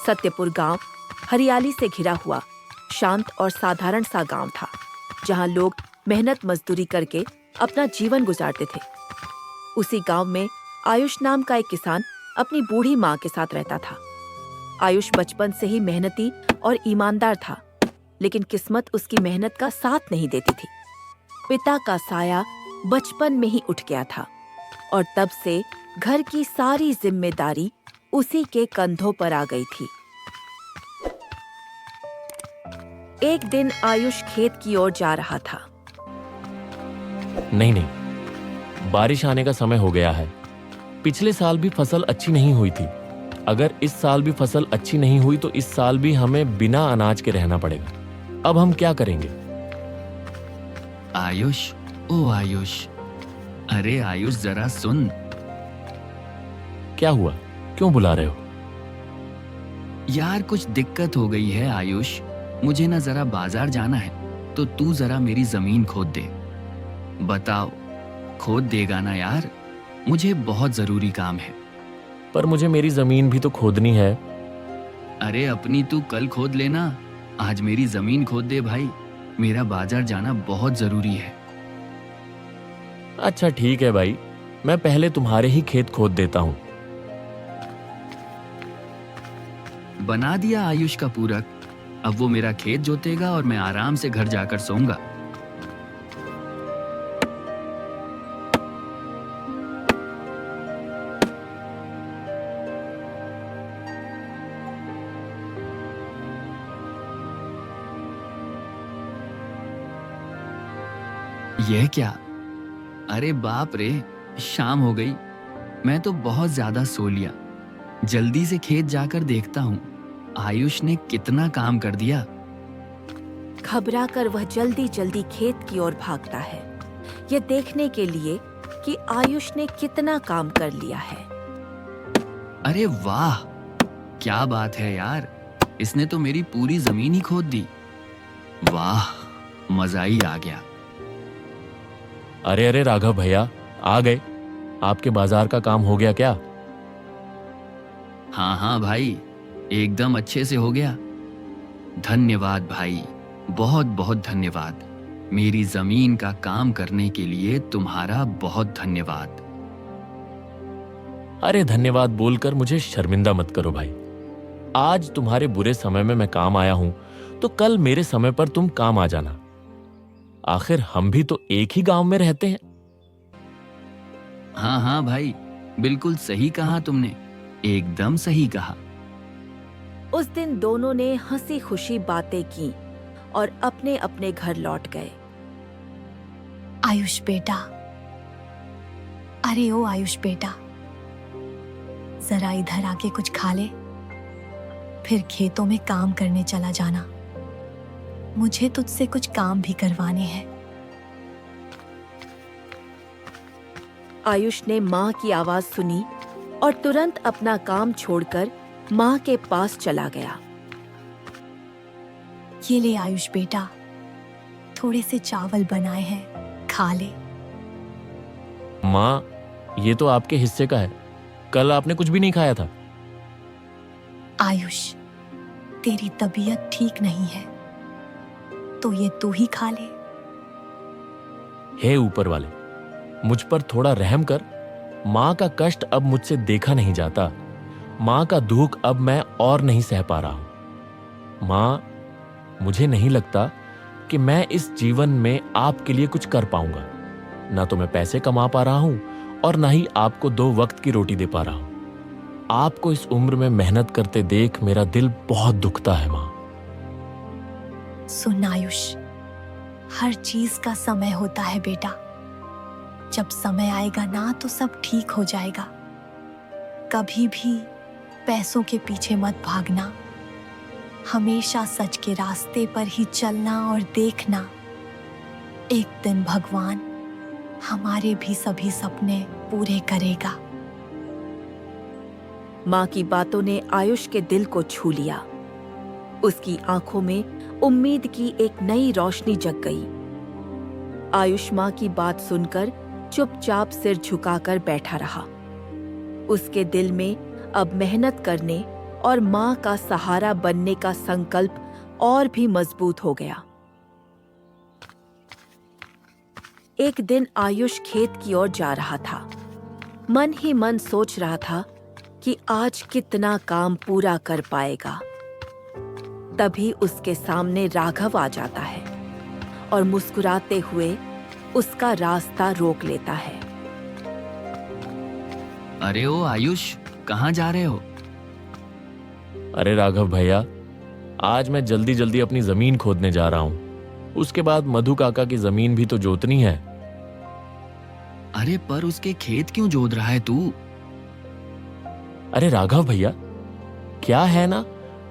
सत्यपुर गांव हरियाली से घिरा हुआ शांत और साधारण सा गांव था, जहां लोग मेहनत मजदूरी करके अपना जीवन गुजारते थे। उसी गांव में आयुष नाम का एक किसान अपनी बूढ़ी माँ के साथ रहता था। आयुष बचपन से ही मेहनती और ईमानदार था, लेकिन किस्मत उसकी मेहनत का साथ नहीं देती थी। पिता का साया बचपन में ही उठ गया था और तब से घर की सारी जिम्मेदारी उसी के कंधों पर आ गई थी। एक दिन आयुष खेत की ओर जा रहा था। नहीं, बारिश आने का समय हो गया है। पिछले साल भी फसल अच्छी नहीं हुई थी। अगर इस साल भी फसल अच्छी नहीं हुई तो इस साल भी हमें बिना अनाज के रहना पड़ेगा। अब हम क्या करेंगे? आयुष, ओ आयुष, अरे आयुष जरा सुन। क्या हुआ? क्यों बुला रहे हो? यार कुछ दिक्कत हो गई है आयुष। मुझे ना जरा बाजार जाना है, तो तू जरा मेरी जमीन खोद दे। बताओ, खोद देगा ना यार? मुझे बहुत जरूरी काम है। पर मुझे मेरी जमीन भी तो खोदनी है। अरे अपनी तू कल खोद लेना, आज मेरी जमीन खोद दे भाई। मेरा बाजार जाना बहुत जरूरी है। अच्छा ठीक है भाई, मैं पहले तुम्हारे ही खेत खोद देता हूँ। बना दिया आयुष का पूरक। अब वो मेरा खेत जोतेगा और मैं आराम से घर जाकर सोऊंगा। यह क्या? अरे बाप रे, शाम हो गई। मैं तो बहुत ज्यादा सो लिया। जल्दी से खेत जाकर देखता हूँ आयुष ने कितना काम कर दिया। घबराकर वह जल्दी जल्दी खेत की ओर भागता है, ये देखने के लिए कि आयुष ने कितना काम कर लिया है। अरे वाह, क्या बात है यार, इसने तो मेरी पूरी जमीन ही खोद दी। वाह, मजा ही आ गया। अरे राघव भैया, आ गए? आपके बाजार का काम हो गया क्या? हाँ भाई, एकदम अच्छे से हो गया। धन्यवाद भाई, बहुत बहुत धन्यवाद। मेरी जमीन का काम करने के लिए तुम्हारा बहुत धन्यवाद। अरे धन्यवाद बोलकर मुझे शर्मिंदा मत करो भाई। आज तुम्हारे बुरे समय में मैं काम आया हूं, तो कल मेरे समय पर तुम काम आ जाना। आखिर हम भी तो एक ही गांव में रहते हैं। हाँ भाई, बिल्कुल सही कहा तुमने, एकदम सही कहा। उस दिन दोनों ने हंसी खुशी बातें की और अपने अपने घर लौट गए। आयुष बेटा, अरे ओ आयुष बेटा, जरा इधर आके कुछ खा ले, फिर खेतों में काम करने चला जाना। मुझे तुझसे कुछ काम भी करवाने हैं। आयुष ने माँ की आवाज सुनी और तुरंत अपना काम छोड़कर माँ के पास चला गया। ये ले आयुष बेटा, थोड़े से चावल बनाए हैं, खा ले। माँ, ये तो आपके हिस्से का है। कल आपने कुछ भी नहीं खाया था। आयुष, तेरी तबीयत ठीक नहीं है, तो ये तू ही खा ले। हे ऊपर वाले, मुझ पर थोड़ा रहम कर। माँ का कष्ट अब मुझसे देखा नहीं जाता। माँ का दुख अब मैं और नहीं सह पा रहा हूं। माँ, मुझे नहीं लगता कि मैं इस जीवन में आपके लिए कुछ कर पाऊंगा। ना तो मैं पैसे कमा पा रहा हूं और ना ही आपको 2 वक्त की रोटी दे पा रहा हूं। आपको इस उम्र में मेहनत करते देख मेरा दिल बहुत दुखता है माँ। सुन आयुष, हर चीज का समय होता है बेटा। जब समय आएगा ना तो सब ठीक हो जाएगा। कभी भी पैसों के पीछे मत भागना। हमेशा सच के रास्ते पर ही चलना और देखना। एक दिन भगवान हमारे भी सभी सपने पूरे करेगा। माँ की बातों ने आयुष के दिल को छू लिया। उसकी आंखों में उम्मीद की एक नई रोशनी जग गई। आयुष माँ की बात सुनकर चुपचाप सिर झुकाकर बैठा रहा। उसके दिल में अब मेहनत करने और माँ का सहारा बनने का संकल्प और भी मजबूत हो गया। एक दिन आयुष खेत की ओर जा रहा था। मन ही मन सोच रहा था कि आज कितना काम पूरा कर पाएगा। तभी उसके सामने राघव आ जाता है और मुस्कुराते हुए उसका रास्ता रोक लेता है। अरे ओ आयुष, कहाँ जा रहे हो? अरे राघव भैया, आज मैं जल्दी जल्दी अपनी जमीन खोदने जा रहा हूं। उसके बाद मधु काका की जमीन भी तो जोतनी है। अरे पर उसके खेत क्यों जोत रहा है तू? अरे राघव भैया, क्या है ना,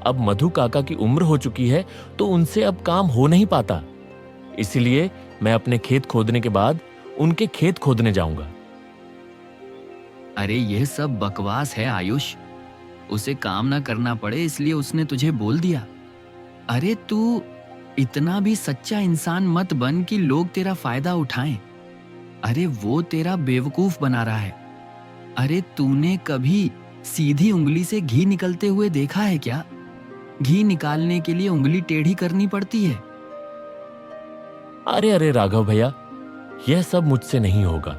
अब मधु काका की उम्र हो चुकी है तो उनसे अब काम हो नहीं पाता। इसीलिए मैं अपने खेत खोदने के बाद उनके खेत खोदने जाऊंगा। अरे यह सब बकवास है आयुष। उसे काम ना करना पड़े इसलिए उसने तुझे बोल दिया। अरे तू इतना भी सच्चा इंसान मत बन कि लोग तेरा फायदा उठाएं। अरे वो तेरा बेवकूफ बना रहा है। अरे तूने कभी सीधी उंगली से घी निकलते हुए देखा है क्या? घी निकालने के लिए उंगली टेढ़ी करनी पड़ती है। अरे अरे राघव भैया, यह सब मुझसे नहीं होगा।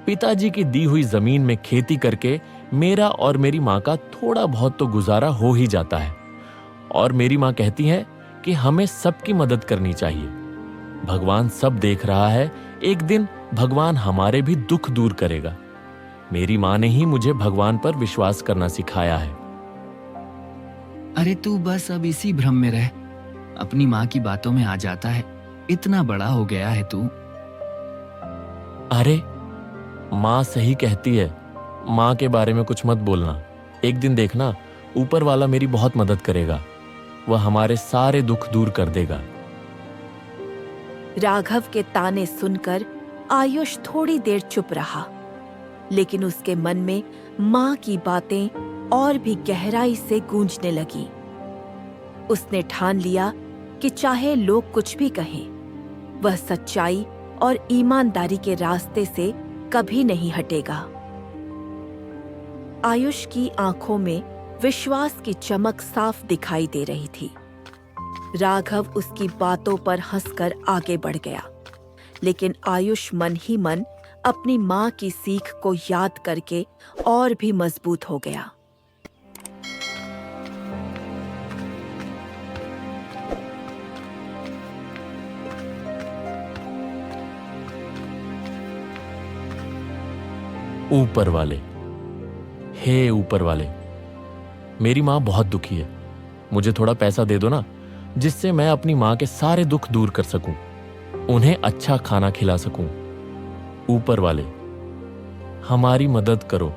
पिताजी की दी हुई जमीन में खेती करके मेरा और मेरी माँ का थोड़ा बहुत तो गुजारा हो ही जाता है। और मेरी माँ कहती है कि हमें सबकी मदद करनी चाहिए। भगवान सब देख रहा है, एक दिन भगवान हमारे भी दुख दूर करेगा। मेरी माँ ने ही मुझे भगवान पर विश्वास करना सिखाया है। अरे तू बस अब इसी भ्रम में रह। अपनी माँ की बातों में आ जाता है। इतना बड़ा हो गया है तू। अरे माँ सही कहती है, माँ के बारे में कुछ मत बोलना। एक दिन देखना, ऊपर वाला मेरी बहुत मदद करेगा। वह हमारे सारे दुख दूर कर देगा। राघव के ताने सुनकर आयुष थोड़ी देर चुप रहा, लेकिन उसके मन में माँ की बातें और भी गहराई से गूंजने लगी। उसने ठान लिया कि चाहे लोग कुछ भी कहें, वह सच्चाई और ईमानदारी के रास्ते से कभी नहीं हटेगा। आयुष की आंखों में विश्वास की चमक साफ दिखाई दे रही थी। राघव उसकी बातों पर हंसकर आगे बढ़ गया, लेकिन आयुष मन ही मन अपनी माँ की सीख को याद करके और भी मजबूत हो गया। ऊपर वाले, हे ऊपर वाले, मेरी माँ बहुत दुखी है। मुझे थोड़ा पैसा दे दो ना, जिससे मैं अपनी माँ के सारे दुख दूर कर सकूं, उन्हें अच्छा खाना खिला सकूं। ऊपर वाले, हमारी मदद करो।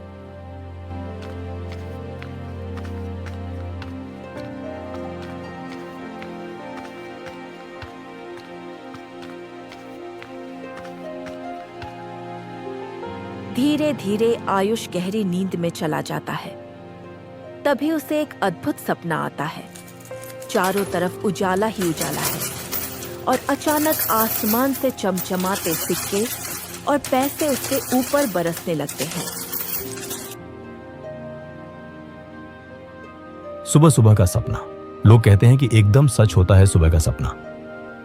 धीरे धीरे आयुष गहरी नींद में चला जाता है। तभी उसे एक अद्भुत सपना आता है। चारों तरफ उजाला ही उजाला है और अचानक आसमान से चमचमाते सिक्के और पैसे उसके ऊपर बरसने लगते हैं। सुबह सुबह का सपना। लोग कहते हैं कि एकदम सच होता है सुबह का सपना।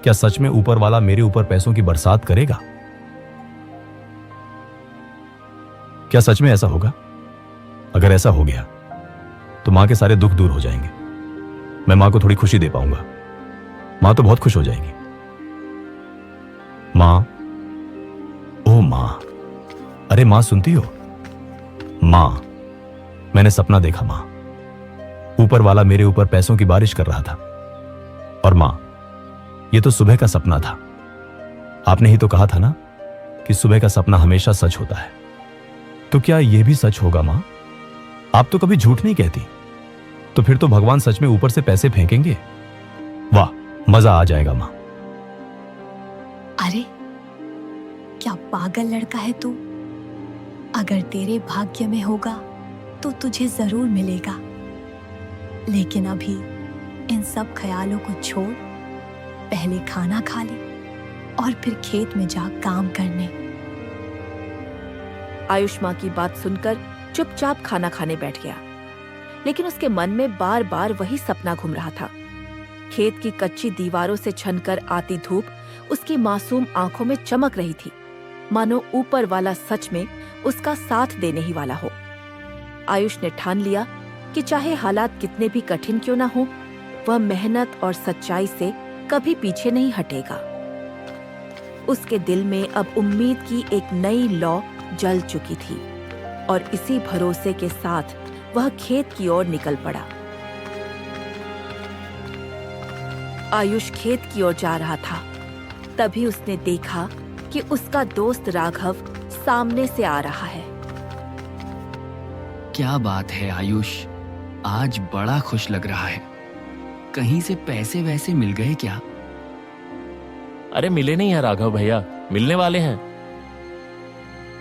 क्या सच में ऊपर वाला मेरे ऊपर पैसों की बरसात करेगा? क्या सच में ऐसा होगा? अगर ऐसा हो गया तो मां के सारे दुख दूर हो जाएंगे। मैं मां को थोड़ी खुशी दे पाऊंगा। मां तो बहुत खुश हो जाएगी। मां, ओ मां, अरे मां सुनती हो? मां, मैंने सपना देखा मां। ऊपर वाला मेरे ऊपर पैसों की बारिश कर रहा था। और मां, ये तो सुबह का सपना था। आपने ही तो कहा था ना कि सुबह का सपना हमेशा सच होता है। तो क्या यह भी सच होगा मां? आप तो कभी झूठ नहीं कहती। तो फिर तो भगवान सच में ऊपर से पैसे फेंकेंगे। वाह, मजा आ जाएगा मां। अरे क्या पागल लड़का है तू। अगर तेरे भाग्य में होगा तो तुझे जरूर मिलेगा। लेकिन अभी इन सब ख्यालों को छोड़, पहले खाना खा ले और फिर खेत में जा काम करने। आयुष माँ की बात सुनकर चुपचाप खाना खाने बैठ गया। लेकिन उसके मन में बार बार वही सपना घूम रहा था। खेत की कच्ची दीवारों से छनकर आती धूप उसकी मासूम आंखों में चमक रही थी, मानो ऊपर वाला सच में उसका साथ देने ही वाला हो। आयुष ने ठान लिया कि चाहे हालात कितने भी कठिन क्यों ना हो, वह मेहनत और सच्चाई से कभी पीछे नहीं हटेगा। उसके दिल में अब उम्मीद की एक नई लौ जल चुकी थी और इसी भरोसे के साथ वह खेत की ओर निकल पड़ा। आयुष खेत की ओर जा रहा था, तभी उसने देखा कि उसका दोस्त राघव सामने से आ रहा है। क्या बात है आयुष, आज बड़ा खुश लग रहा है। कहीं से पैसे वैसे मिल गए क्या? अरे मिले नहीं है राघव भैया, मिलने वाले हैं।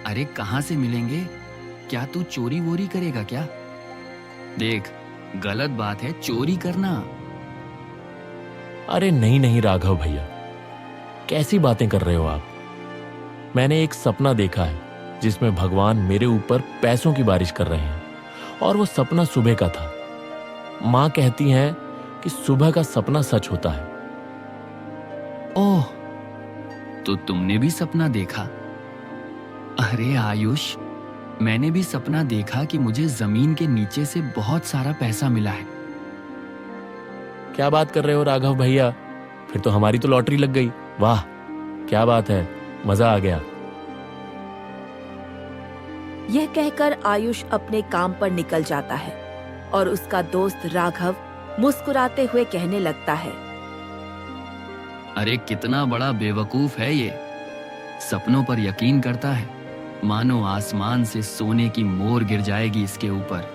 अरे कहाँ से मिलेंगे? क्या तू चोरी वोरी करेगा क्या? देख, गलत बात है चोरी करना। अरे नहीं नहीं राघव भैया, कैसी बातें कर रहे हो आप। मैंने एक सपना देखा है जिसमें भगवान मेरे ऊपर पैसों की बारिश कर रहे हैं, और वो सपना सुबह का था। माँ कहती हैं कि सुबह का सपना सच होता है। ओह, तो तुमने भी सपना देखा? अरे आयुष, मैंने भी सपना देखा कि मुझे जमीन के नीचे से बहुत सारा पैसा मिला है। क्या बात कर रहे हो राघव भैया, फिर तो हमारी तो लॉटरी लग गई। वाह क्या बात है, मजा आ गया। यह कहकर आयुष अपने काम पर निकल जाता है और उसका दोस्त राघव मुस्कुराते हुए कहने लगता है, अरे कितना बड़ा बेवकूफ है ये, सपनों पर यकीन करता है, मानो आसमान से सोने की मोर गिर जाएगी इसके ऊपर।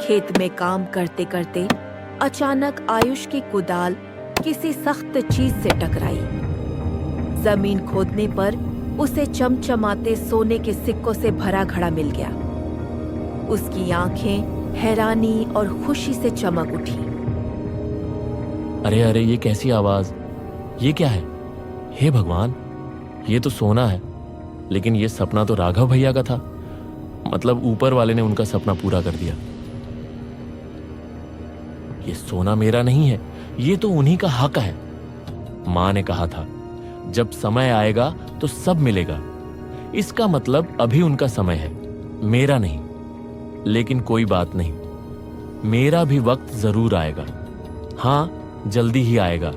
खेत में काम करते करते अचानक आयुष की कुदाल किसी सख्त चीज से टकराई। जमीन खोदने पर उसे चमचमाते सोने के सिक्कों से भरा घड़ा मिल गया। उसकी आंखें हैरानी और खुशी से चमक उठी। अरे अरे ये कैसी आवाज, ये क्या है? हे भगवान, ये तो सोना है, लेकिन ये सपना तो राघव भैया का था। मतलब ऊपर वाले ने उनका सपना पूरा कर दिया। ये सोना मेरा नहीं है, ये तो उन्हीं का हक है। माँ ने कहा था जब समय आएगा तो सब मिलेगा। इसका मतलब अभी उनका समय है, मेरा नहीं। लेकिन कोई बात नहीं, मेरा भी वक्त जरूर आएगा। हाँ, जल्दी ही आएगा।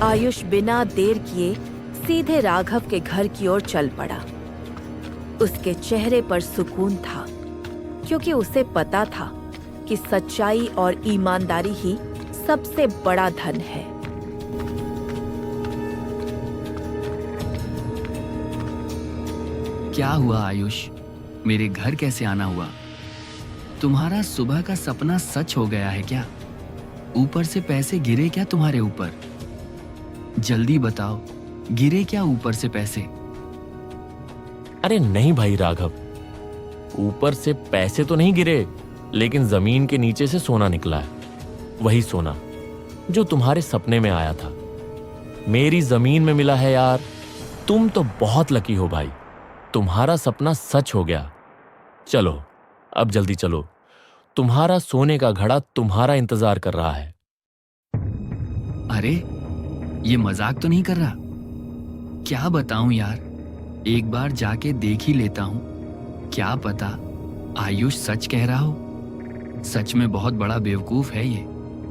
आयुष बिना देर किए सीधे राघव के घर की ओर चल पड़ा। उसके चेहरे पर सुकून था, क्योंकि उसे पता था कि सच्चाई और ईमानदारी ही सबसे बड़ा धन है। क्या हुआ आयुष, मेरे घर कैसे आना हुआ? तुम्हारा सुबह का सपना सच हो गया है क्या? ऊपर से पैसे गिरे क्या तुम्हारे ऊपर? जल्दी बताओ, गिरे क्या ऊपर से पैसे? अरे नहीं भाई राघव, ऊपर से पैसे तो नहीं गिरे, लेकिन जमीन के नीचे से सोना निकला है। वही सोना जो तुम्हारे सपने में आया था, मेरी जमीन में मिला है। यार तुम तो बहुत लकी हो भाई, तुम्हारा सपना सच हो गया। चलो अब जल्दी चलो, तुम्हारा सोने का घड़ा तुम्हारा इंतजार कर रहा है। अरे ये मजाक तो नहीं कर रहा? क्या बताऊं यार, एक बार जाके देख ही लेता हूं। क्या पता आयुष सच कह रहा हो। सच में बहुत बड़ा बेवकूफ है ये,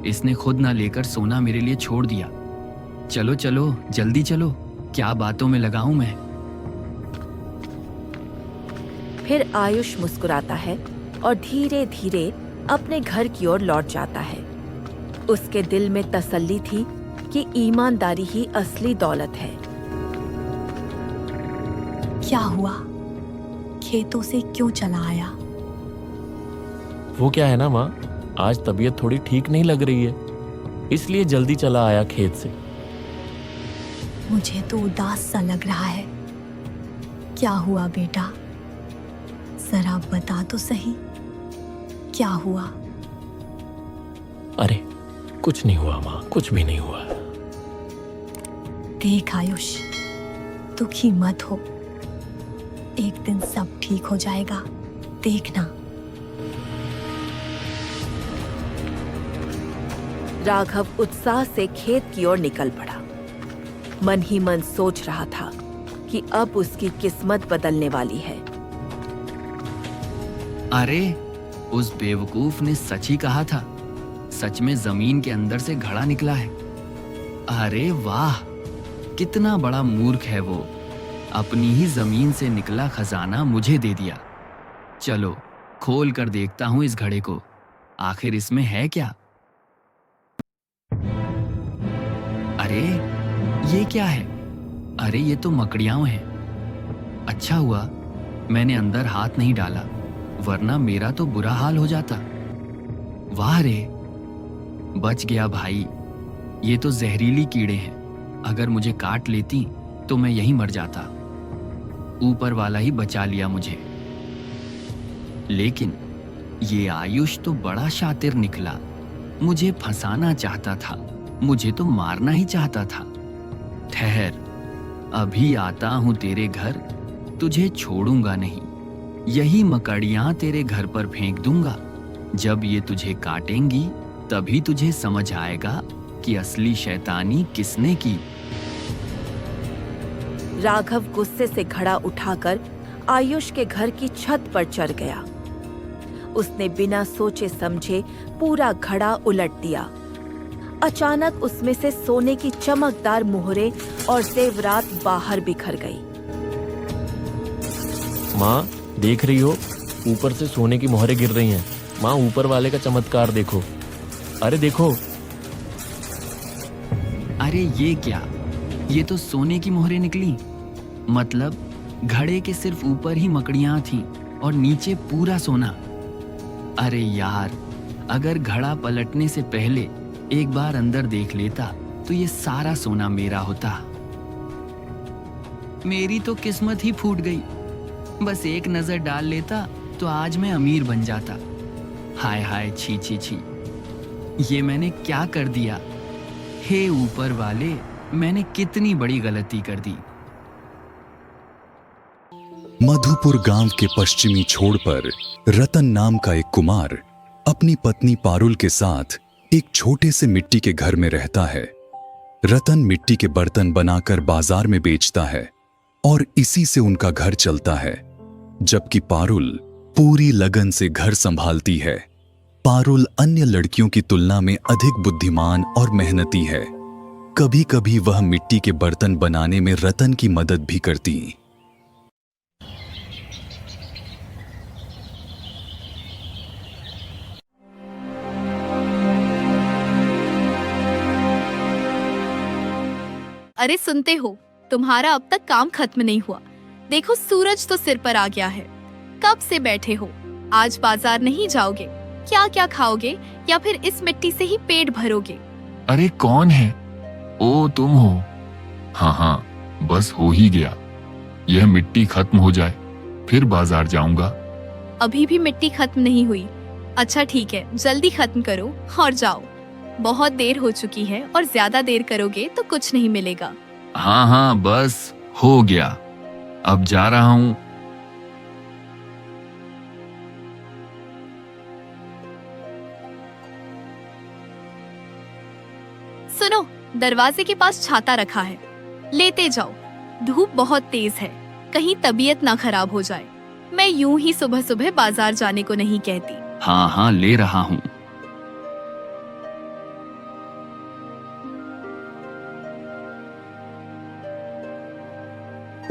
इसने खुद ना लेकर सोना मेरे लिए छोड़ दिया। चलो चलो जल्दी चलो, क्या बातों में लगा हूं मैं। फिर आयुष मुस्कुराता है और धीरे धीरे अपने घर की ओर लौट जाता है। उसके दिल में तसल्ली थी कि ईमानदारी ही असली दौलत है। क्या हुआ? खेतों से क्यों चला आया? वो क्या है ना माँ, आज तबीयत थोड़ी ठीक नहीं लग रही है, इसलिए जल्दी चला आया खेत से। मुझे तो उदास सा लग रहा है। क्या हुआ बेटा? जरा बता तो सही, क्या हुआ? अरे कुछ नहीं हुआ माँ, कुछ भी नहीं हुआ। देख आयुष, दुखी मत हो, एक दिन सब ठीक हो जाएगा, देखना। राघव उत्साह से खेत की ओर निकल पड़ा। मन ही मन सोच रहा था कि अब उसकी किस्मत बदलने वाली है। अरे, उस बेवकूफ ने सच ही कहा था। सच में जमीन के अंदर से घड़ा निकला है। अरे वाह, कितना बड़ा मूर्ख है वो। अपनी ही जमीन से निकला खजाना मुझे दे दिया। चलो खोल कर देखता हूं इस घड़े को, आखिर इसमें है क्या। अरे ये क्या है? अरे ये तो मकड़ियां हैं। अच्छा हुआ मैंने अंदर हाथ नहीं डाला, वरना मेरा तो बुरा हाल हो जाता। वाह रे, बच गया भाई। ये तो जहरीली कीड़े हैं, अगर मुझे काट लेती तो मैं यहीं मर जाता। ऊपर वाला ही बचा लिया मुझे। लेकिन ये आयुष तो बड़ा शातिर निकला। मुझे फंसाना चाहता था, मुझे तो मारना ही चाहता था। ठहर, अभी आता हूं तेरे घर, तुझे छोड़ूंगा नहीं। यही मकड़ियां तेरे घर पर फेंक दूंगा। जब ये तुझे काटेंगी तभी तुझे समझ आएगा कि असली शैतानी किसने की। राघव गुस्से से घड़ा उठाकर आयुष के घर की छत पर चढ़ गया। उसने बिना सोचे समझे पूरा घड़ा उलट दिया। अचानक उसमें से सोने की चमकदार मोहरे और जेवरात बाहर बिखर गई। माँ, देख रही हो, ऊपर से सोने की मोहरें गिर रही हैं। माँ, ऊपर वाले का चमत्कार देखो। अरे देखो। अरे ये क्या? ये तो सोने की मोहरें निकली। मतलब घड़े के सिर्फ ऊपर ही मकड़ियां थीं और नीचे पूरा सोना। अरे यार, अगर घड़ा पलटने से पहले एक बार अंदर देख लेता तो ये सारा सोना मेरा होता। मेरी तो किस्मत ही फूट गई। बस एक नजर डाल लेता तो आज मैं अमीर बन जाता। हाय हाय, छी छी छी, ये मैंने क्या कर दिया? हे ऊपर वाले, मैंने कितनी बड़ी गलती कर दी। मधुपुर गांव के पश्चिमी छोर पर रतन नाम का एक कुमार अपनी पत्नी पारुल के साथ एक छोटे से मिट्टी के घर में रहता है। रतन मिट्टी के बर्तन बनाकर बाजार में बेचता है और इसी से उनका घर चलता है, जबकि पारुल पूरी लगन से घर संभालती है। पारुल अन्य लड़कियों की तुलना में अधिक बुद्धिमान और मेहनती है। कभी कभी वह मिट्टी के बर्तन बनाने में रतन की मदद भी करती। अरे सुनते हो, तुम्हारा अब तक काम खत्म नहीं हुआ। देखो सूरज तो सिर पर आ गया है। कब से बैठे हो? आज बाजार नहीं जाओगे? क्या क्या खाओगे या फिर इस मिट्टी से ही पेट भरोगे? अरे कौन है? ओ तुम हो? हाँ हाँ, बस हो ही गया। यह मिट्टी खत्म हो जाए फिर बाजार जाऊंगा। अभी भी मिट्टी खत्म नहीं हुई? अच्छा ठीक है, जल्दी खत्म करो और जाओ। बहुत देर हो चुकी है और ज्यादा देर करोगे तो कुछ नहीं मिलेगा। हाँ हाँ, बस हो गया, अब जा रहा हूँ। सुनो, दरवाजे के पास छाता रखा है, लेते जाओ। धूप बहुत तेज है, कहीं तबीयत ना खराब हो जाए। मैं यूं ही सुबह सुबह बाजार जाने को नहीं कहती। हाँ हाँ, ले रहा हूँ।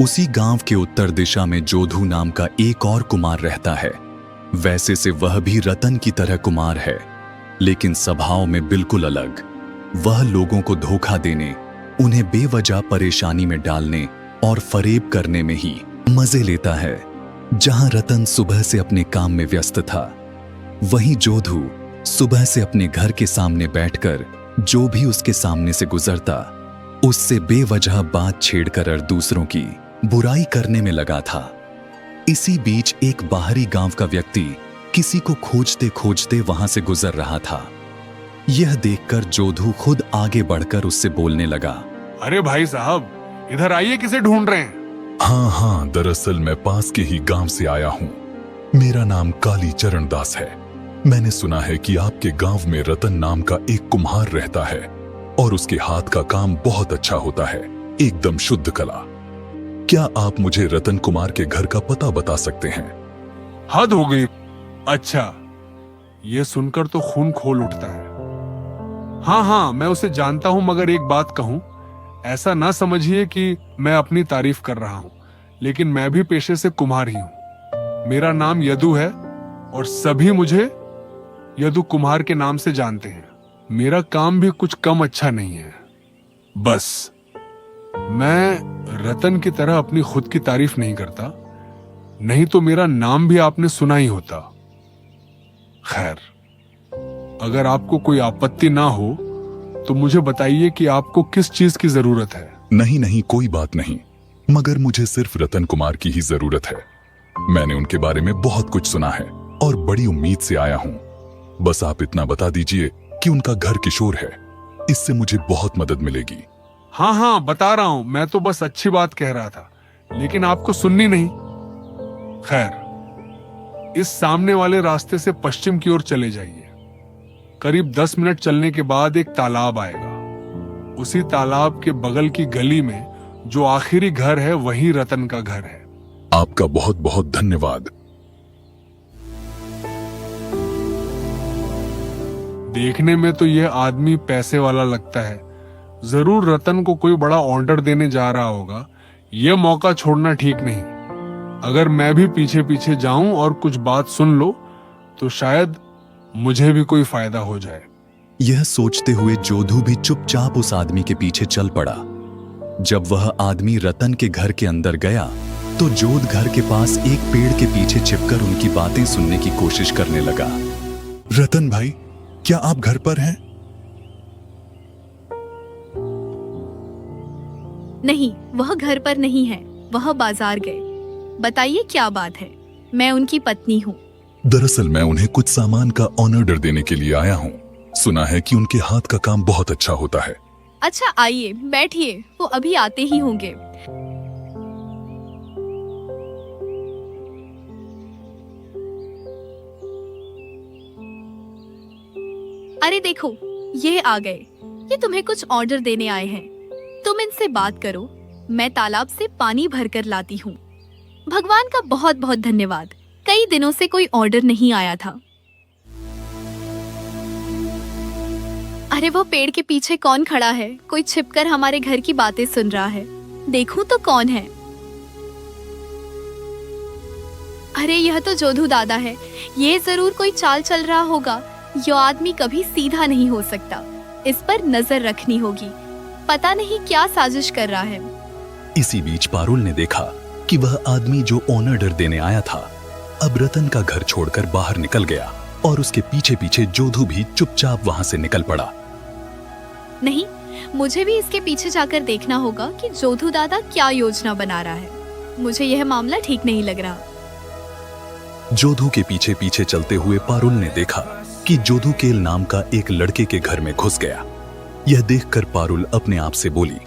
उसी गांव के उत्तर दिशा में जोधू नाम का एक और कुमार रहता है। वैसे से वह भी रतन की तरह कुमार है, लेकिन स्वभाव में बिल्कुल अलग। वह लोगों को धोखा देने, उन्हें बेवजह परेशानी में डालने और फरेब करने में ही मजे लेता है। जहां रतन सुबह से अपने काम में व्यस्त था, वहीं जोधू सुबह से अपने घर के सामने बैठकर जो भी उसके सामने से गुजरता उससे बेवजह बात छेड़कर और दूसरों की बुराई करने में लगा था। इसी बीच एक बाहरी गांव का व्यक्ति किसी को खोजते खोजते वहां से गुजर रहा था। यह देखकर जोधू खुद आगे बढ़कर उससे बोलने लगा। अरे भाई साहब, इधर आइए, किसे ढूंढ रहे हैं? हाँ हाँ, दरअसल मैं पास के ही गांव से आया हूँ। मेरा नाम काली चरण दास है। मैंने सुना है कि आपके गांव में रतन नाम का एक कुम्हार रहता है और उसके हाथ का काम बहुत अच्छा होता है, एकदम शुद्ध कला। क्या आप मुझे रतन कुमार के घर का पता बता सकते हैं? हद हो गई। अच्छा, ये सुनकर तो खून खोल उठता है। हाँ हाँ, मैं उसे जानता हूं, मगर एक बात कहूं, ऐसा ना समझिए कि मैं अपनी तारीफ कर रहा हूं, लेकिन मैं भी पेशे से कुम्हार ही हूं। मेरा नाम यदु है और सभी मुझे यदु कुम्हार के नाम से जानते हैं। मेरा काम भी कुछ कम अच्छा नहीं है। बस मैं रतन की तरह अपनी खुद की तारीफ नहीं करता, नहीं तो मेरा नाम भी आपने सुना ही होता। खैर, अगर आपको कोई आपत्ति ना हो तो मुझे बताइए कि आपको किस चीज की जरूरत है। नहीं नहीं, कोई बात नहीं, मगर मुझे सिर्फ रतन कुमार की ही जरूरत है। मैंने उनके बारे में बहुत कुछ सुना है और बड़ी उम्मीद से आया हूँ। बस आप इतना बता दीजिए कि उनका घर किशोर है, इससे मुझे बहुत मदद मिलेगी। हाँ हाँ, बता रहा हूं, मैं तो बस अच्छी बात कह रहा था, लेकिन आपको सुननी नहीं। खैर, इस सामने वाले रास्ते से पश्चिम की ओर चले जाइए। करीब 10 मिनट चलने के बाद एक तालाब आएगा। उसी तालाब के बगल की गली में जो आखिरी घर है, वही रतन का घर है। आपका बहुत बहुत धन्यवाद। देखने में तो यह आदमी पैसे वाला लगता है, जरूर रतन को कोई बड़ा ऑर्डर देने जा रहा होगा। यह मौका छोड़ना ठीक नहीं। अगर मैं भी पीछे पीछे जाऊं और कुछ बात सुन लो तो शायद मुझे भी कोई फायदा हो जाए। यह सोचते हुए जोधू भी चुपचाप उस आदमी के पीछे चल पड़ा। जब वह आदमी रतन के घर के अंदर गया तो जोध घर के पास एक पेड़ के पीछे छिपकर उनकी बातें सुनने की कोशिश करने लगा। रतन भाई, क्या आप घर पर हैं? नहीं, वह घर पर नहीं है, वह बाजार गए। बताइए क्या बात है? मैं उनकी पत्नी हूँ। दरअसल मैं उन्हें कुछ सामान का ऑर्डर देने के लिए आया हूँ। सुना है कि उनके हाथ का काम बहुत अच्छा होता है। अच्छा, आइए बैठिए, वो अभी आते ही होंगे। अरे देखो, ये आ गए। ये तुम्हें कुछ ऑर्डर देने आए हैं। तुम इनसे बात करो, मैं तालाब से पानी भरकर लाती हूँ। भगवान का बहुत बहुत धन्यवाद, कई दिनों से कोई ऑर्डर नहीं आया था। अरे वो पेड़ के पीछे कौन खड़ा है? कोई छिपकर हमारे घर की बातें सुन रहा है। देखूं तो कौन है? अरे यह तो जोधू दादा है। ये जरूर कोई चाल चल रहा होगा। यह आदमी कभी सीधा नहीं हो सकता। इस पर नजर रखनी होगी। पता नहीं क्या साजिश कर रहा है। इसी बीच पारुल ने देखा कि वह आदमी जो ऑर्डर देने आया था अब रतन का घर छोड़कर बाहर निकल गया और उसके पीछे पीछे जोधू भी चुपचाप वहां से निकल पड़ा। नहीं, मुझे भी इसके पीछे जाकर देखना होगा कि जोधू दादा क्या योजना बना रहा है। मुझे यह मामला ठीक नहीं लग रहा। जोधू के पीछे पीछे चलते हुए पारुल ने देखा कि जोधू केल नाम का एक लड़के के घर में घुस गया। यह देखकर पारुल अपने आप से बोली,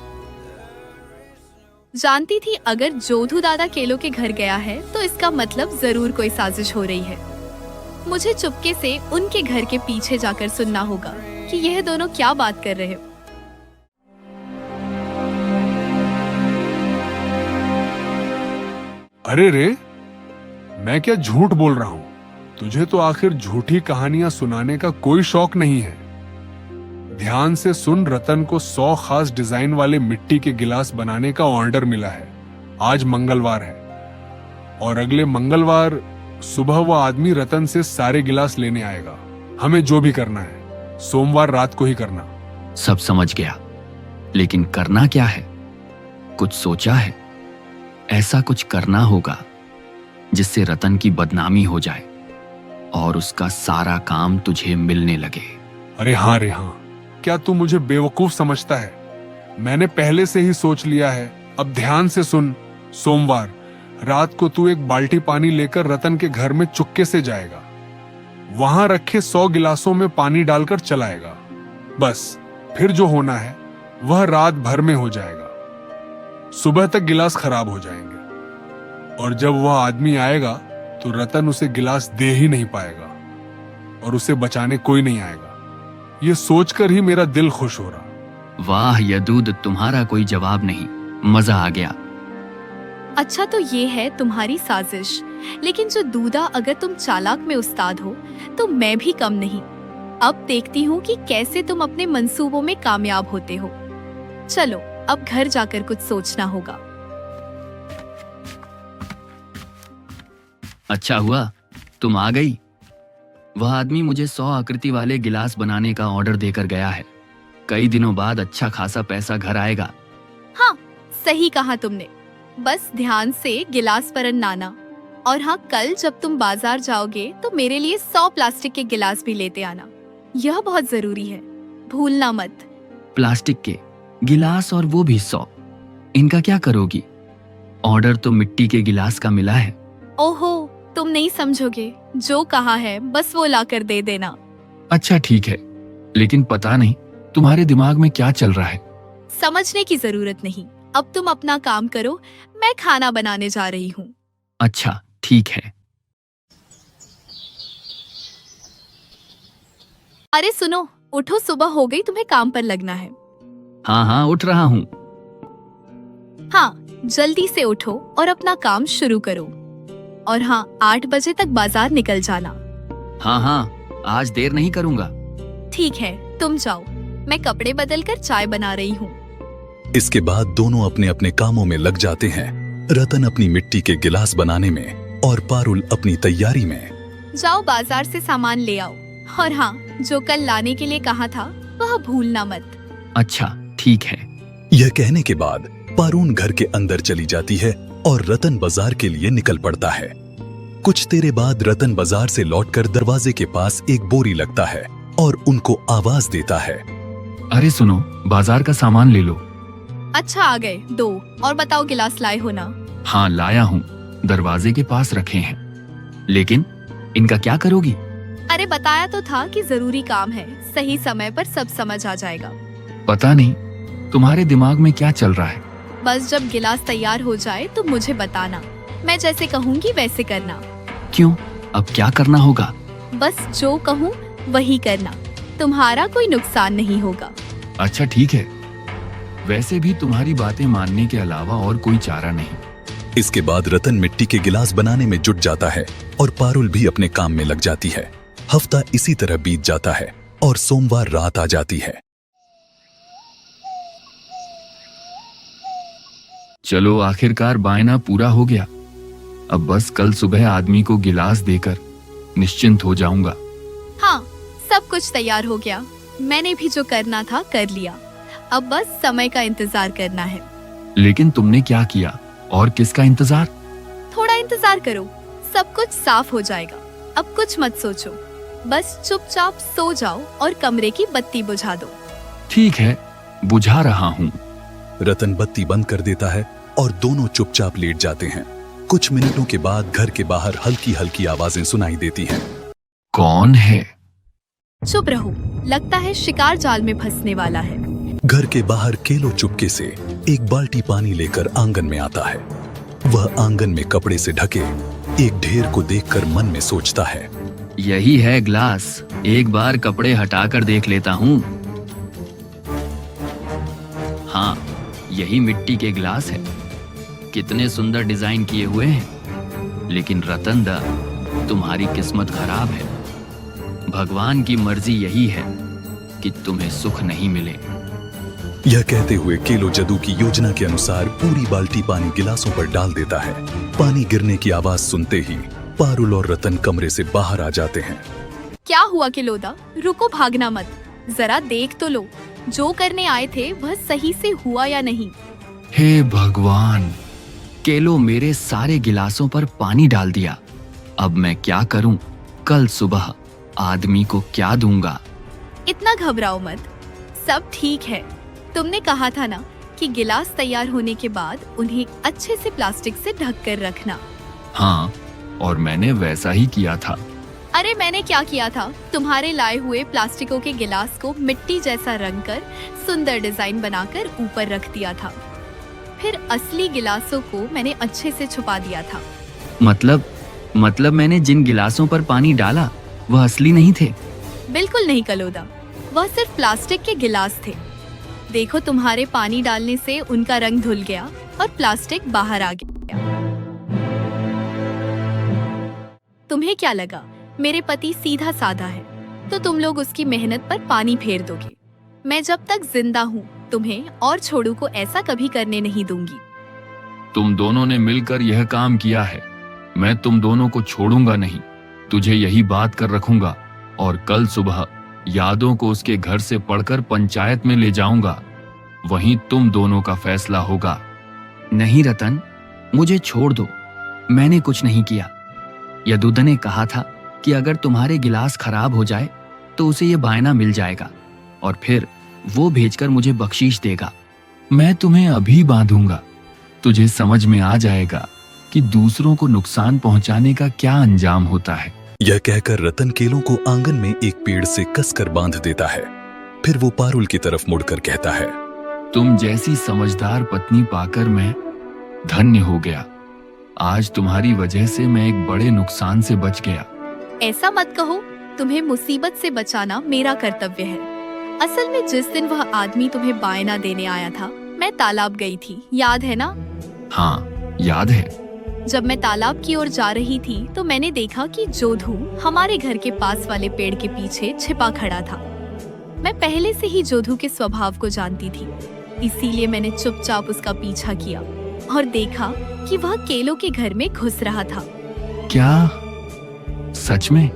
जानती थी अगर जोधू दादा केलो के घर गया है तो इसका मतलब जरूर कोई साजिश हो रही है। मुझे चुपके से उनके घर के पीछे जाकर सुनना होगा कि यह दोनों क्या बात कर रहे हो। अरे रे, मैं क्या झूठ बोल रहा हूँ? तुझे तो आखिर झूठी कहानियां सुनाने का कोई शौक नहीं है। ध्यान से सुन, रतन को 100 खास डिजाइन वाले मिट्टी के गिलास बनाने का ऑर्डर मिला है। आज मंगलवार है और अगले मंगलवार सुबह वह आदमी रतन से सारे गिलास लेने आएगा। हमें जो भी करना है सोमवार रात को ही करना। सब समझ गया, लेकिन करना क्या है? कुछ सोचा है? ऐसा कुछ करना होगा जिससे रतन की बदनामी हो जाए और उसका सारा काम तुझे मिलने लगे। अरे हाँ रे हाँ, क्या तू मुझे बेवकूफ समझता है? मैंने पहले से ही सोच लिया है। अब ध्यान से सुन, सोमवार रात को तू एक बाल्टी पानी लेकर रतन के घर में चुपके से जाएगा। वहां रखे 100 गिलासों में पानी डालकर चलाएगा। बस फिर जो होना है वह रात भर में हो जाएगा। सुबह तक गिलास खराब हो जाएंगे, और जब वह आदमी आएगा तो रतन उसे गिलास दे ही नहीं पाएगा और उसे बचाने कोई नहीं आएगा। ये सोचकर ही मेरा दिल खुश हो रहा। वाह यदूद, तुम्हारा कोई जवाब नहीं, मजा आ गया। अच्छा तो ये है तुम्हारी साजिश, लेकिन जो दूधा अगर तुम चालाक में उस्ताद हो तो मैं भी कम नहीं। अब देखती हूँ कि कैसे तुम अपने मंसूबों में कामयाब होते हो। चलो अब घर जाकर कुछ सोचना होगा। अच्छा हुआ तुम आ गई। वह आदमी मुझे 100 आकृति वाले गिलास बनाने का ऑर्डर देकर गया है। कई दिनों बाद अच्छा खासा पैसा घर आएगा। हाँ सही कहा तुमने, बस ध्यान से गिलास पर नाना। और हाँ, कल जब तुम बाजार जाओगे तो मेरे लिए 100 प्लास्टिक के गिलास भी लेते आना, यह बहुत जरूरी है, भूलना मत। प्लास्टिक के गिलास और वो भी 100, इनका क्या करोगी? ऑर्डर तो मिट्टी के गिलास का मिला है। ओहो, तुम नहीं समझोगे, जो कहा है बस वो लाकर दे देना। अच्छा ठीक है, लेकिन पता नहीं तुम्हारे दिमाग में क्या चल रहा है। समझने की जरूरत नहीं, अब तुम अपना काम करो, मैं खाना बनाने जा रही हूँ। अच्छा ठीक है। अरे सुनो, उठो, सुबह हो गई, तुम्हें काम पर लगना है। हाँ हाँ उठ रहा हूँ। हाँ जल्दी से उठो और अपना काम शुरू करो। और हाँ, 8 बजे तक बाजार निकल जाना। हाँ हाँ आज देर नहीं करूँगा। ठीक है, तुम जाओ, मैं कपड़े बदलकर चाय बना रही हूँ। इसके बाद दोनों अपने अपने कामों में लग जाते हैं। रतन अपनी मिट्टी के गिलास बनाने में और पारुल अपनी तैयारी में। जाओ बाजार से सामान ले आओ, और हाँ, जो कल लाने के लिए कहा था वह भूलना मत। अच्छा ठीक है। यह कहने के बाद पारून घर के अंदर चली जाती है और रतन बाजार के लिए निकल पड़ता है। कुछ देर बाद रतन बाजार से लौटकर दरवाजे के पास एक बोरी लगता है और उनको आवाज देता है। अरे सुनो, बाजार का सामान ले लो। अच्छा आ गए, दो और बताओ, गिलास लाए हो ना? हाँ लाया हूँ, दरवाजे के पास रखे हैं। लेकिन इनका क्या करोगी? अरे बताया तो था कि जरूरी काम है, सही समय पर सब समझ आ जाएगा। पता नहीं तुम्हारे दिमाग में क्या चल रहा है। बस जब गिलास तैयार हो जाए तो मुझे बताना, मैं जैसे कहूँगी वैसे करना। क्यों, अब क्या करना होगा? बस जो कहूँ वही करना, तुम्हारा कोई नुकसान नहीं होगा। अच्छा ठीक है, वैसे भी तुम्हारी बातें मानने के अलावा और कोई चारा नहीं। इसके बाद रतन मिट्टी के गिलास बनाने में जुट जाता है और पारुल भी अपने काम में लग जाती है। हफ्ता इसी तरह बीत जाता है और सोमवार रात आ जाती है। चलो आखिरकार बायना पूरा हो गया। अब बस कल सुबह आदमी को गिलास देकर निश्चिंत हो जाऊंगा। हाँ, सब कुछ तैयार हो गया, मैंने भी जो करना था कर लिया, अब बस समय का इंतजार करना है। लेकिन तुमने क्या किया और किसका इंतजार? थोड़ा इंतजार करो, सब कुछ साफ हो जाएगा। अब कुछ मत सोचो, बस चुपचाप सो जाओ और कमरे की बत्ती बुझा दो। ठीक है, बुझा रहा हूँ। रतन बत्ती बंद कर देता है और दोनों चुपचाप लेट जाते हैं। कुछ मिनटों के बाद घर के बाहर हल्की हल्की आवाजें सुनाई देती हैं। कौन है? चुप रहो, लगता है शिकार जाल में फंसने वाला है। घर के बाहर केलो चुपके से एक बाल्टी पानी लेकर आंगन में आता है। वह आंगन में कपड़े से ढके एक ढेर को देखकर मन में सोचता है, यही है ग्लास, एक बार कपड़े हटाकर देख लेता हूँ। हाँ, यही मिट्टी के ग्लास है। कितने सुंदर डिजाइन किए हुए हैं। लेकिन रतन दा, तुम्हारी किस्मत खराब है। भगवान की मर्जी यही है कि तुम्हें सुख नहीं मिले। यह कहते हुए केलो जदू की योजना के अनुसार पूरी बाल्टी पानी गिलासों पर डाल देता है। पानी गिरने की आवाज सुनते ही पारुल और रतन कमरे से बाहर आ जाते हैं। क्या हुआ किलोदा, रुको, भागना मत, जरा देख तो लो, जो करने आए थे वह सही से हुआ या नहीं। हे भगवान, केलो मेरे सारे गिलासों पर पानी डाल दिया। अब मैं क्या करूं? कल सुबह आदमी को क्या दूंगा? इतना घबराओ मत, सब ठीक है। तुमने कहा था ना कि गिलास तैयार होने के बाद उन्हें अच्छे से प्लास्टिक से ढक कर रखना। हाँ, और मैंने वैसा ही किया था। अरे मैंने क्या किया था, तुम्हारे लाए हुए प्लास्टिकों के गिलास को मिट्टी जैसा रंग कर सुंदर डिजाइन बनाकर ऊपर रख दिया था। फिर असली गिलासों को मैंने अच्छे से छुपा दिया था। मतलब मैंने जिन गिलासों पर पानी डाला वह असली नहीं थे। बिल्कुल नहीं कलोदा, वह सिर्फ प्लास्टिक के गिलास थे। देखो, तुम्हारे पानी डालने से उनका रंग धुल गया और प्लास्टिक बाहर आ गया। तुम्हें क्या लगा मेरे पति सीधा साधा है तो तुम लोग उसकी मेहनत पर पानी फेर दोगे? मैं जब तक जिंदा हूँ तुम्हें और छोड़ू को ऐसा कभी करने नहीं दूंगी। तुम दोनों ने मिलकर यह काम किया है। मैं तुम दोनों को छोड़ूंगा नहीं। तुझे यही बात कर रखूंगा और कल सुबह यादों को उसके घर से पढ़कर पंचायत में ले जाऊंगा। वहीं तुम दोनों का फैसला होगा। नहीं रतन, मुझे छोड़ दो, मैंने कुछ नहीं किया। यदुदा ने कहा था कि अगर तुम्हारे गिलास खराब हो जाए तो उसे ये बायना मिल जाएगा और फिर वो भेजकर मुझे बख्शीश देगा। मैं तुम्हें अभी बांधूंगा। तुझे समझ में आ जाएगा कि दूसरों को नुकसान पहुंचाने का क्या अंजाम होता है। यह कहकर रतन केलों को आंगन में एक पेड़ से कसकर बांध देता है। फिर वो पारुल की तरफ मुड़कर कहता है, तुम जैसी समझदार पत्नी पाकर मैं धन्य हो गया। आज तुम्हारी वजह से मैं एक बड़े नुकसान से बच गया। ऐसा मत कहो, तुम्हें मुसीबत से बचाना मेरा कर्तव्य है। असल में जिस दिन वह आदमी तुम्हें बायना देने आया था, मैं तालाब गई थी, याद है ना? हाँ, याद है। जब मैं तालाब की ओर जा रही थी तो मैंने देखा कि जोधू हमारे घर के पास वाले पेड़ के पीछे छिपा खड़ा था। मैं पहले से ही जोधू के स्वभाव को जानती थी, इसीलिए मैंने चुपचाप उसका पीछा किया और देखा कि वह केलों के घर में घुस रहा था। क्या सच में?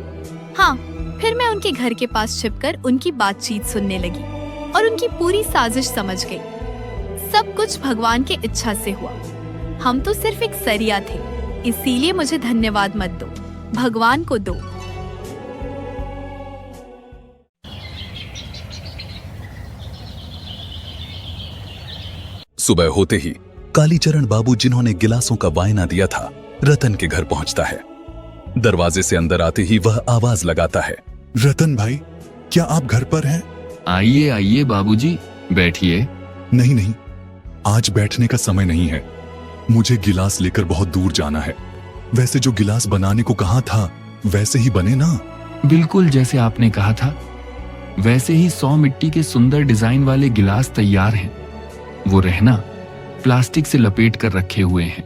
हाँ, फिर मैं उनके घर के पास छिपकर उनकी बातचीत सुनने लगी और उनकी पूरी साजिश समझ गई। सब कुछ भगवान की इच्छा से हुआ। हम तो सिर्फ एक सरिया थे, इसीलिए मुझे धन्यवाद मत दो, भगवान को दो। सुबह होते ही कालीचरण बाबू, जिन्होंने गिलासों का वायना दिया था, रतन के घर पहुंचता है। दरवाजे से अंदर आते ही वह आवाज लगाता है, रतन भाई, क्या आप घर पर हैं? आइए आइए बाबूजी, बैठिए। नहीं नहीं, आज बैठने का समय नहीं है। मुझे गिलास लेकर बहुत दूर जाना है। वैसे जो गिलास बनाने को कहा था वैसे ही बने ना? बिल्कुल जैसे आपने कहा था वैसे ही 100 मिट्टी के सुंदर डिजाइन वाले गिलास तैयार हैं। वो रहना प्लास्टिक से लपेट कर रखे हुए हैं।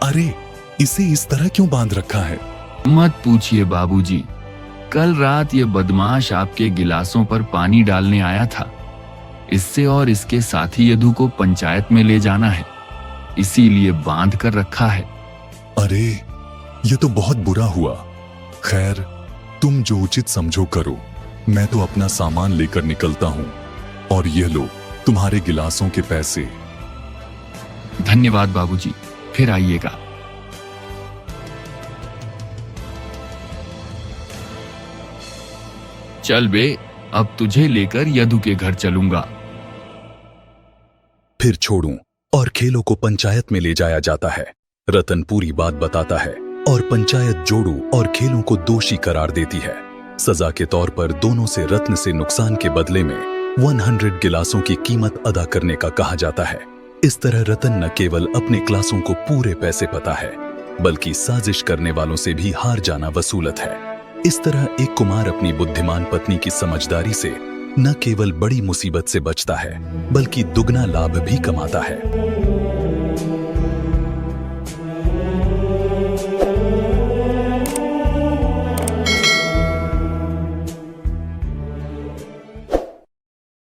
अरे, इसे इस तरह क्यों बांध रखा है? मत पूछिए बाबूजी, कल रात ये बदमाश आपके गिलासों पर पानी डालने आया था। इससे और इसके साथी यदु को पंचायत में ले जाना है, इसीलिए बांध कर रखा है। अरे, ये तो बहुत बुरा हुआ। खैर, तुम जो उचित समझो करो। मैं तो अपना सामान लेकर निकलता हूँ और ये लो तुम्हारे गिलासों के पैसे। धन्यवाद बाबूजी, फिर आइएगा। चल बे, अब तुझे लेकर यदु के घर चलूंगा। फिर छोड़ूं और खेलों को पंचायत में ले जाया जाता है। रतन पूरी बात बताता है और पंचायत जोड़ू और खेलों को दोषी करार देती है। सजा के तौर पर दोनों से रत्न से नुकसान के बदले में 100 गिलासों की कीमत अदा करने का कहा जाता है। इस तरह रतन न केवल अपने क्लासों को पूरे पैसे पता है, बल्कि साजिश करने वालों से भी हार जाना वसूलत है। इस तरह एक कुमार अपनी बुद्धिमान पत्नी की समझदारी से न केवल बड़ी मुसीबत से बचता है, बल्कि दुगना लाभ भी कमाता है।